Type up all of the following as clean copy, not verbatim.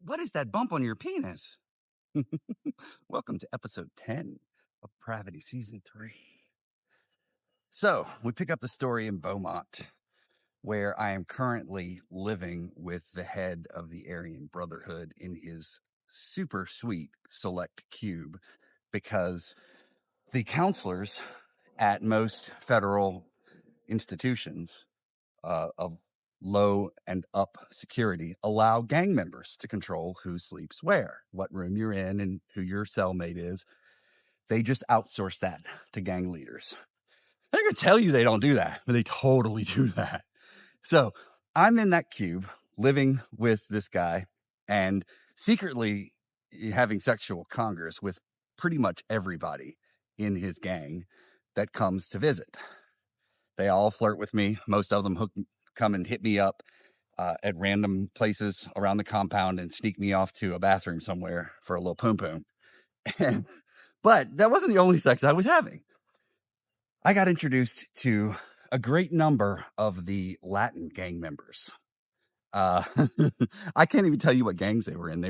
What is that bump on your penis? Welcome to episode 10 of Pravity Season 3. So, we pick up the story in Beaumont, where I am currently living with the head of the Aryan Brotherhood in his super sweet select cube because the counselors at most federal institutions of low and up security allow gang members to control who sleeps where, what room you're in, and who your cellmate is. They just outsource that to gang leaders. I can tell you they don't do that, but they totally do that. So I'm in that cube living with this guy and secretly having sexual congress with pretty much everybody in his gang that comes to visit. They all flirt with me. Most of them come and hit me up at random places around the compound and sneak me off to a bathroom somewhere for a little poom poom. But that wasn't the only sex I was having. I got introduced to a great number of the Latin gang members. Uh, I can't even tell you what gangs they were in.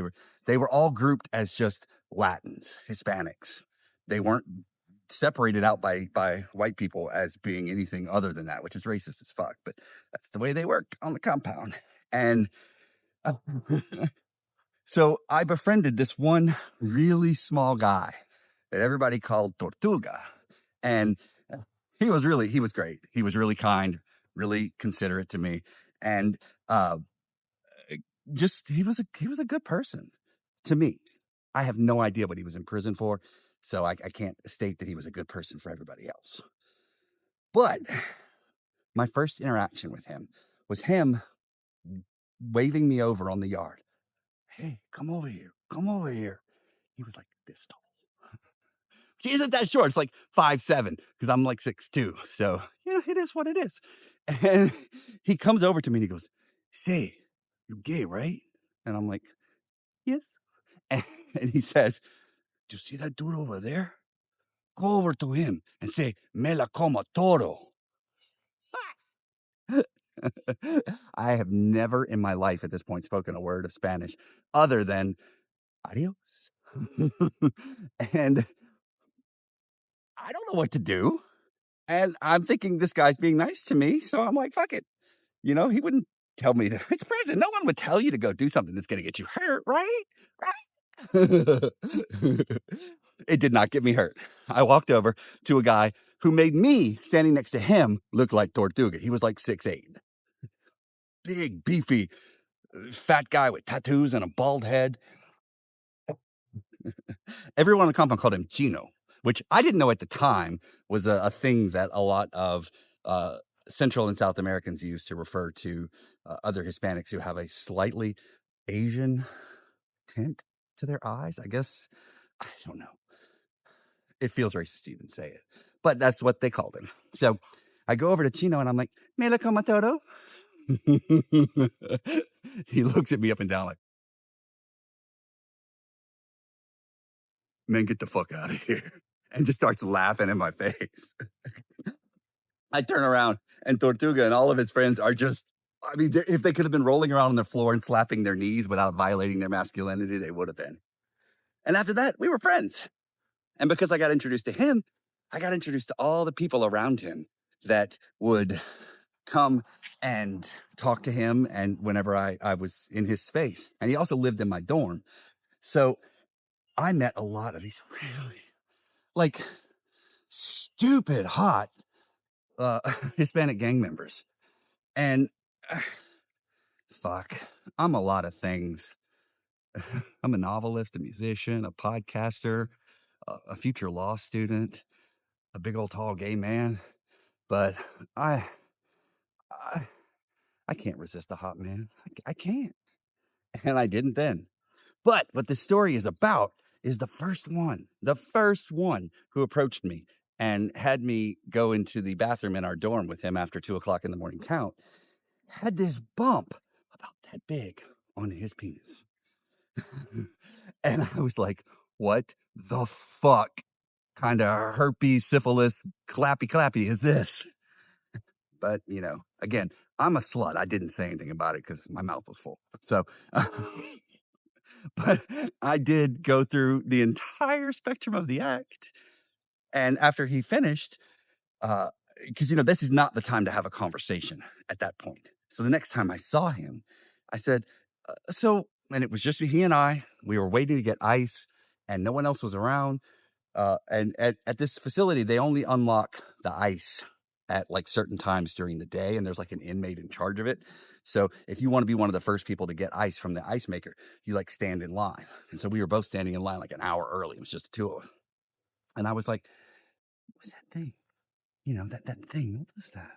They were all grouped as just Latins, Hispanics. They weren't separated out by white people as being anything other than that, which is racist as fuck. But that's the way they work on the compound. And uh, so I befriended this one really small guy that everybody called Tortuga, and he was great. He was really kind, really considerate to me, and uh, just he was a good person to me. I have no idea what he was in prison for, so I can't state that he was a good person for everybody else. But my first interaction with him was him waving me over on the yard. Hey, come over here. Come over here. He was like this tall. She isn't that short. It's like 5'7" because I'm like 6'2". So, it is what it is. And he comes over to me and he goes, say, you're gay, right? And I'm like, yes. And, and he says, do you see that dude over there? Go over to him and say, me la como toro. I have never in my life at this point spoken a word of Spanish other than adios. And I don't know what to do. And I'm thinking this guy's being nice to me. So I'm like, fuck it. He wouldn't tell me to, it's prison. No one would tell you to go do something that's going to get you hurt, right? Right. It did not get me hurt. I walked over to a guy who made me standing next to him look like Tortuga. He was like 6'8", big, beefy, fat guy with tattoos and a bald head. Everyone on the compound called him Chino, which I didn't know at the time was a thing that a lot of Central and South Americans use to refer to other Hispanics who have a slightly Asian tint to their eyes. I guess, I don't know. It feels racist to even say it, but that's what they called him. So I go over to Chino and I'm like, "Me la como todo?" He looks at me up and down like, "Man, get the fuck out of here," and just starts laughing in my face. I turn around and Tortuga and all of his friends are just, I mean, if they could have been rolling around on the floor and slapping their knees without violating their masculinity, they would have been. And after that, we were friends. And because I got introduced to him, I got introduced to all the people around him that would come and talk to him and whenever I was in his space. And he also lived in my dorm. So I met a lot of these really like stupid hot uh, Hispanic gang members. And fuck, I'm a lot of things. I'm a novelist, a musician, a podcaster, a future law student, a big old tall gay man. But I, I, I can't resist a hot man. I can't, and I didn't then. But what this story is about is the first one who approached me and had me go into the bathroom in our dorm with him after 2 o'clock in the morning count, had this bump about that big on his penis. And I was like, what the fuck kind of herpes, syphilis, clappy clappy is this? But, again, I'm a slut. I didn't say anything about it because my mouth was full. So But I did go through the entire spectrum of the act, and after he finished, because this is not the time to have a conversation at that point. So the next time I saw him, I said, "So," and it was just he and I. We were waiting to get ice, and no one else was around. And at this facility, they only unlock the ice at like certain times during the day, and there's like an inmate in charge of it. So if you want to be one of the first people to get ice from the ice maker, you like stand in line. And so we were both standing in line like an hour early. It was just the two of us. And I was like, "What's that thing? That thing. What was that?"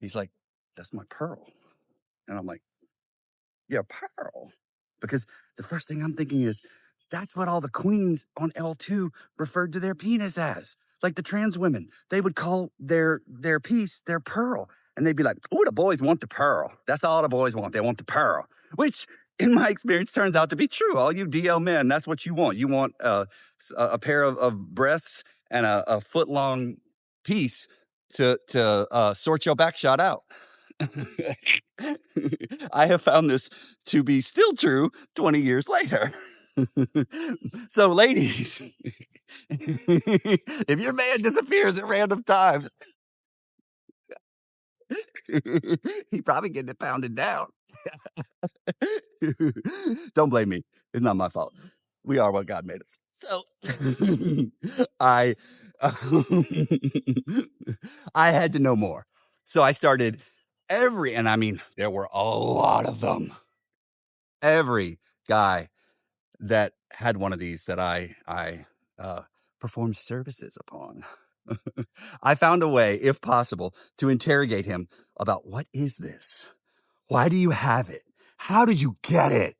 He's like, "That's my pearl." And I'm like, "Yeah, pearl." Because the first thing I'm thinking is that's what all the queens on L2 referred to their penis as. Like the trans women, they would call their piece their pearl. And they'd be like, "Oh, the boys want the pearl. That's all the boys want. They want the pearl." Which, in my experience, turns out to be true. All you DL men, that's what you want. You want a pair of breasts and a foot long piece to sort your back shot out. I have found this to be still true 20 years later. So, ladies, if your man disappears at random times, he probably getting it pounded down. Don't blame me. It's not my fault. We are what God made us. So I I had to know more. So I started and I mean, there were a lot of them. Every guy that had one of these that I performed services upon. I found a way, if possible, to interrogate him about what is this? Why do you have it? How did you get it?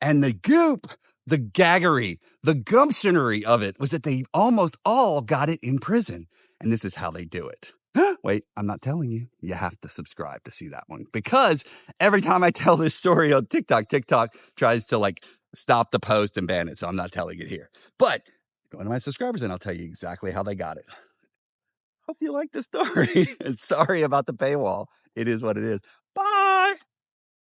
And the goop, the gaggery, the gumptionery of it was that they almost all got it in prison. And this is how they do it. Wait, I'm not telling you. You have to subscribe to see that one because every time I tell this story on TikTok tries to like stop the post and ban it. So I'm not telling it here. But go into my subscribers and I'll tell you exactly how they got it. Hope you like the story. And sorry about the paywall. It is what it is. Bye.